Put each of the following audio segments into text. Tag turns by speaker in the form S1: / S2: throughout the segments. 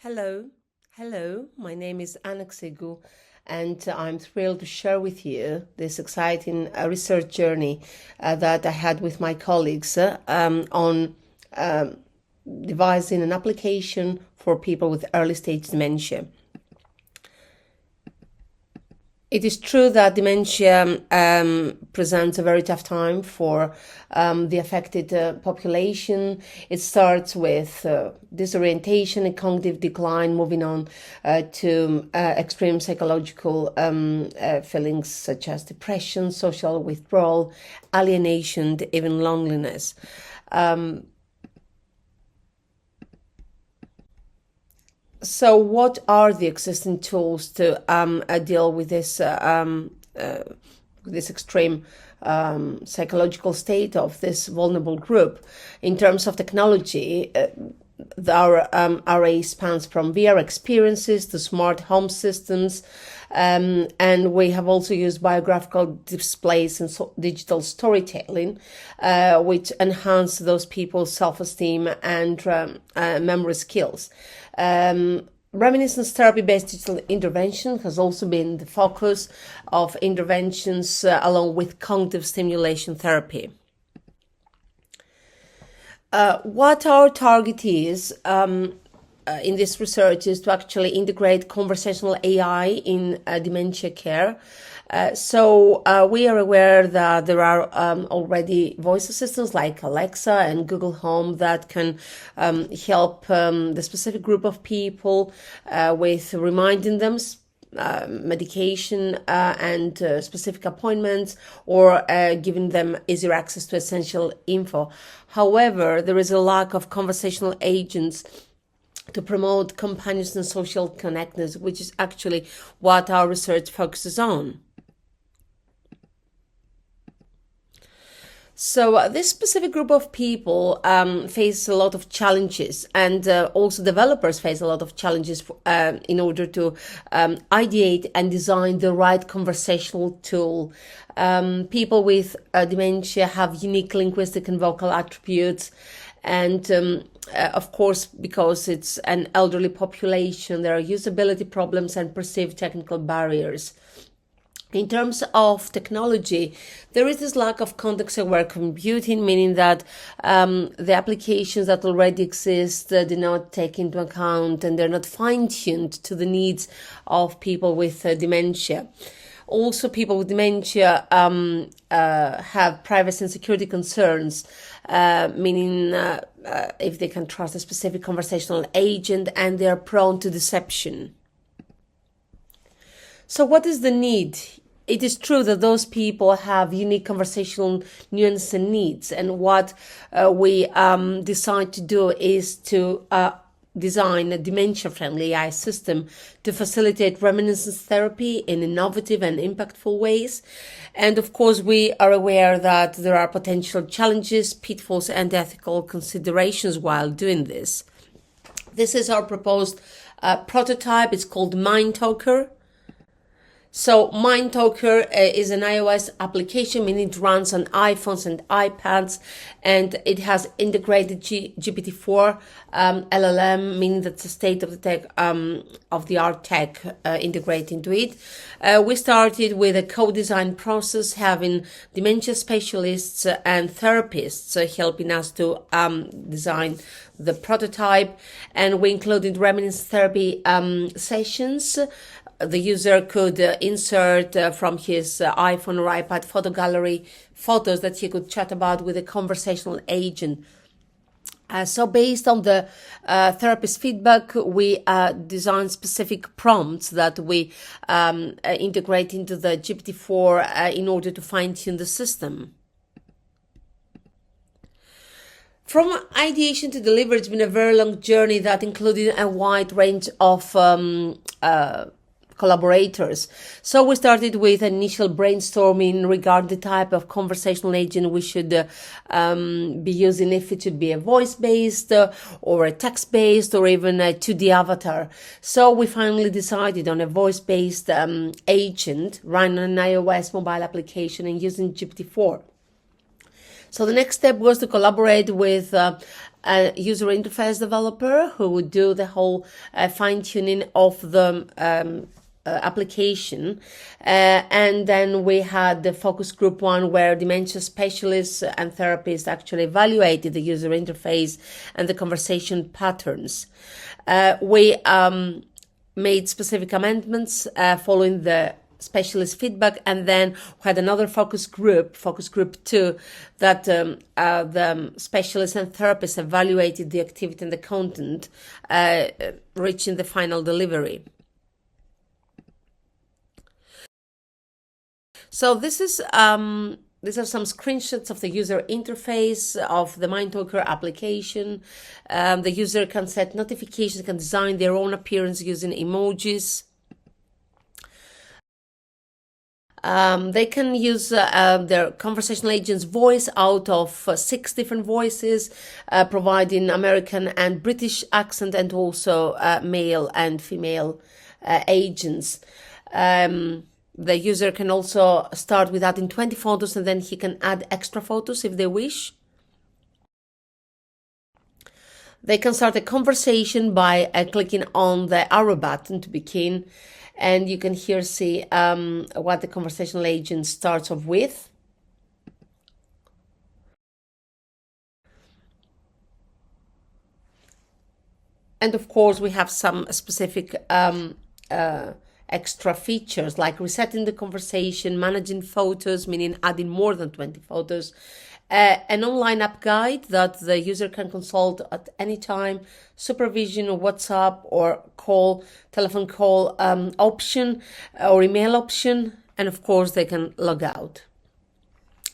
S1: Hello, my name is Xygkou, and I'm thrilled to share with you this exciting research journey that I had with my colleagues on devising an application for people with early stage dementia. It is true that dementia presents a very tough time for the affected population. It starts with disorientation and cognitive decline, moving on to extreme psychological feelings such as depression, social withdrawal, alienation, even loneliness. So what are the existing tools to deal with this extreme psychological state of this vulnerable group? In terms of technology, our array spans from VR experiences to smart home systems, and we have also used biographical displays and digital storytelling, which enhance those people's self-esteem and memory skills. Reminiscence therapy-based digital intervention has also been the focus of interventions along with cognitive stimulation therapy. What our target is in this research is to actually integrate conversational AI in dementia care. So we are aware that there are already voice assistants like Alexa and Google Home that can help the specific group of people with reminding them medication and specific appointments, or giving them easier access to essential info. However, there is a lack of conversational agents to promote companionship and social connectedness, which is actually what our research focuses on. So this specific group of people face a lot of challenges, and also developers face a lot of challenges in order to ideate and design the right conversational tool. People with dementia have unique linguistic and vocal attributes, and of course, because it's an elderly population, there are usability problems and perceived technical barriers. In terms of technology, there is this lack of context-aware computing, meaning that the applications that already exist do not take into account, and they're not fine-tuned to the needs of people with dementia. Also, people with dementia have privacy and security concerns, meaning if they can trust a specific conversational agent, and they are prone to deception. So what is the need? It is true that those people have unique conversational nuances and needs, and what we decide to do is to design a dementia-friendly AI system to facilitate reminiscence therapy in innovative and impactful ways. And of course, we are aware that there are potential challenges, pitfalls, and ethical considerations while doing this. This is our proposed prototype. It's called MindTalker. So MindTalker is an iOS application, meaning it runs on iPhones and iPads, and it has integrated GPT-4 LLM, meaning that's the state of the art tech integrated into it. We started with a co-design process, having dementia specialists and therapists helping us to design the prototype, and we included reminiscence therapy sessions. The user could insert from his iPhone or iPad photo gallery photos that he could chat about with a conversational agent. So based on the therapist feedback, we designed specific prompts that we integrate into the GPT-4 in order to fine-tune the system. From ideation to delivery, it's been a very long journey that included a wide range of collaborators. So we started with initial brainstorming regarding the type of conversational agent we should be using, if it should be a voice-based or a text-based or even a 2D avatar. So we finally decided on a voice-based agent running on an iOS mobile application and using GPT-4. So the next step was to collaborate with a user interface developer who would do the whole fine-tuning of the application. And then we had the focus group one where dementia specialists and therapists actually evaluated the user interface and the conversation patterns. We made specific amendments following the specialist feedback, and then we had another focus group 2, that the specialists and therapists evaluated the activity and the content, reaching the final delivery. So this is these are some screenshots of the user interface of the MindTalker application. The user can set notifications, can design their own appearance using emojis. They can use their conversational agent's voice out of 6 different voices, providing American and British accent, and also male and female agents. The user can also start with adding 20 photos, and then he can add extra photos if they wish. They can start a conversation by clicking on the arrow button to begin. And you can here see what the conversational agent starts off with. And of course, we have some specific extra features like resetting the conversation, managing photos, meaning adding more than 20 photos, an online app guide that the user can consult at any time, supervision or WhatsApp or telephone call option or email option, and of course they can log out.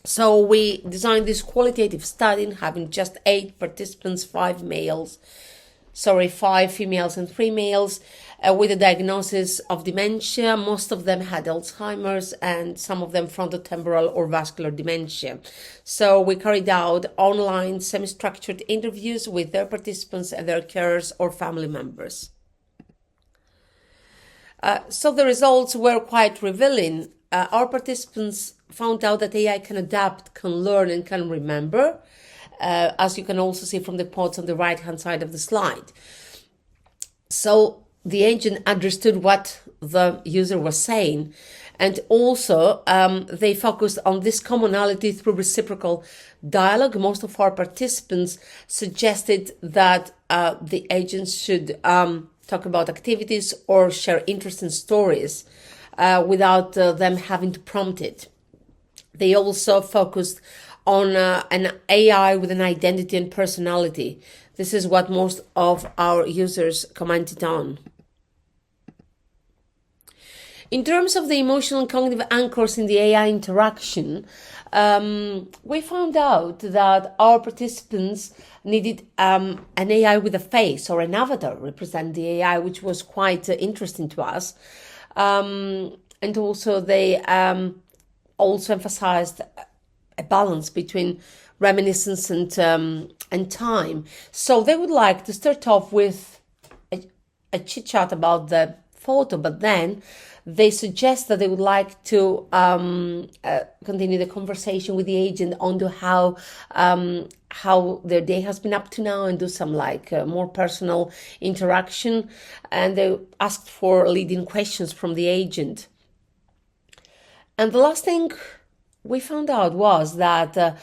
S1: So we designed this qualitative study having just 8 participants, 5 females and 3 males, with a diagnosis of dementia. Most of them had Alzheimer's and some of them frontotemporal or vascular dementia. So we carried out online semi-structured interviews with their participants and their carers or family members. So the results were quite revealing. Our participants found out that AI can adapt, can learn, and can remember, as you can also see from the plots on the right-hand side of the slide. So the agent understood what the user was saying, and also they focused on this commonality through reciprocal dialogue. Most of our participants suggested that the agents should talk about activities or share interesting stories without them having to prompt it. They also focused on an AI with an identity and personality. This is what most of our users commented on. In terms of the emotional and cognitive anchors in the AI interaction, we found out that our participants needed an AI with a face or an avatar represent the AI, which was quite interesting to us. And also they also emphasized a balance between reminiscence and time. So they would like to start off with a chit-chat about the photo, but then they suggest that they would like to continue the conversation with the agent on to how their day has been up to now, and do some more personal interaction. And they asked for leading questions from the agent. And the last thing we found out was that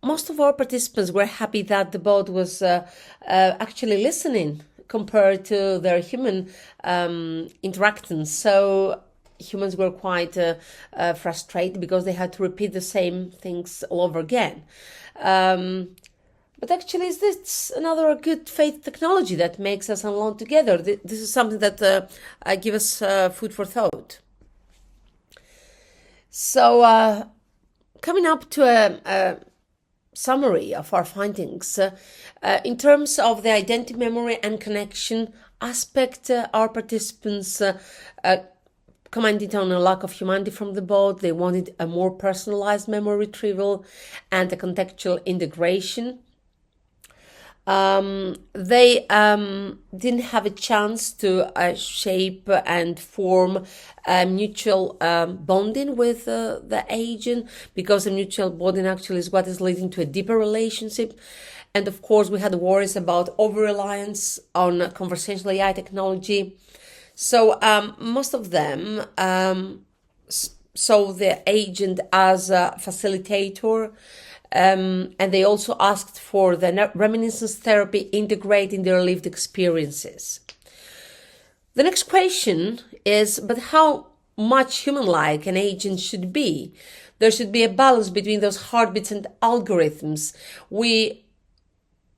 S1: most of our participants were happy that the bot was actually listening compared to their human interactions. So humans were quite frustrated because they had to repeat the same things all over again. But actually, it's another good faith technology that makes us alone together. This is something that gives us food for thought. So coming up to a summary of our findings, in terms of the identity, memory and connection aspect, our participants commented on a lack of humanity from the bot. They wanted a more personalized memory retrieval and a contextual integration. They didn't have a chance to shape and form mutual bonding with the agent, because the mutual bonding actually is what is leading to a deeper relationship. And of course, we had worries about over-reliance on conversational AI technology. So most of them saw the agent as a facilitator, and they also asked for the reminiscence therapy integrating their lived experiences. The next question is, but how much human-like an agent should be? There should be a balance between those heartbeats and algorithms. We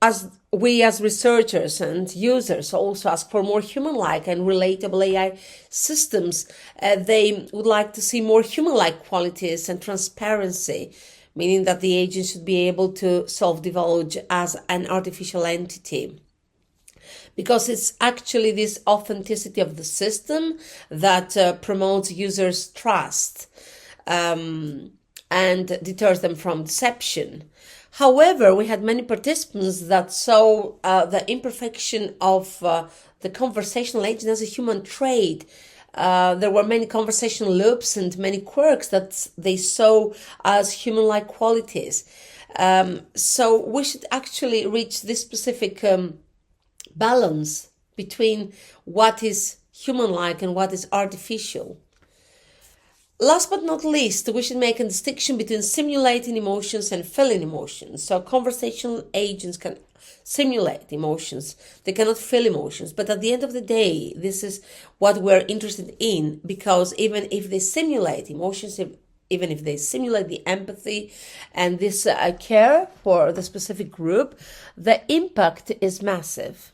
S1: as researchers and users also ask for more human-like and relatable AI systems. They would like to see more human-like qualities and transparency, meaning that the agent should be able to self-divulge as an artificial entity. Because it's actually this authenticity of the system that promotes users' trust and deters them from deception. However, we had many participants that saw the imperfection of the conversational agent as a human trait. There were many conversational loops and many quirks that they saw as human-like qualities. So we should actually reach this specific balance between what is human-like and what is artificial. Last but not least, we should make a distinction between simulating emotions and feeling emotions. So conversational agents can simulate emotions. They cannot feel emotions. But at the end of the day, this is what we're interested in, because even if they simulate emotions, even if they simulate the empathy and this care for the specific group, the impact is massive.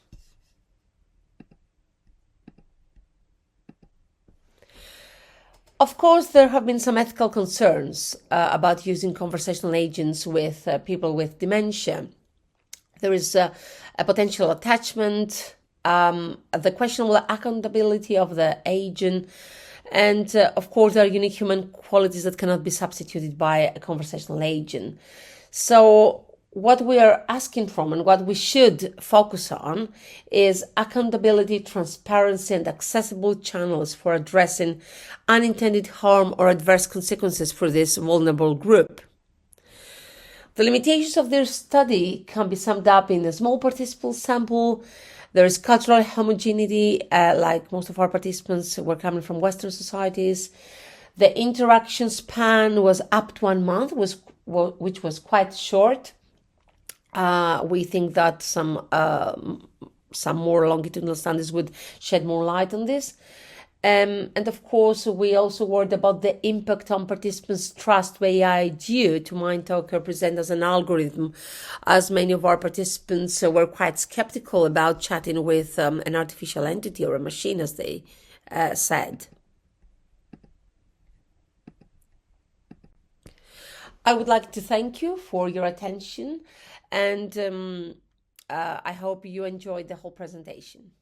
S1: Of course, there have been some ethical concerns about using conversational agents with people with dementia. There is a potential attachment, the questionable accountability of the agent, and of course, there are unique human qualities that cannot be substituted by a conversational agent. So what we are asking from and what we should focus on is accountability, transparency, and accessible channels for addressing unintended harm or adverse consequences for this vulnerable group. The limitations of their study can be summed up in a small participant sample. There is cultural homogeneity, like most of our participants were coming from Western societies. The interaction span was up to 1 month, which was quite short. We think that some more longitudinal studies would shed more light on this. And of course, we also worried about the impact on participants' trust with AI due to MindTalker present as an algorithm, as many of our participants were quite skeptical about chatting with an artificial entity or a machine, as they said. I would like to thank you for your attention, and I hope you enjoyed the whole presentation.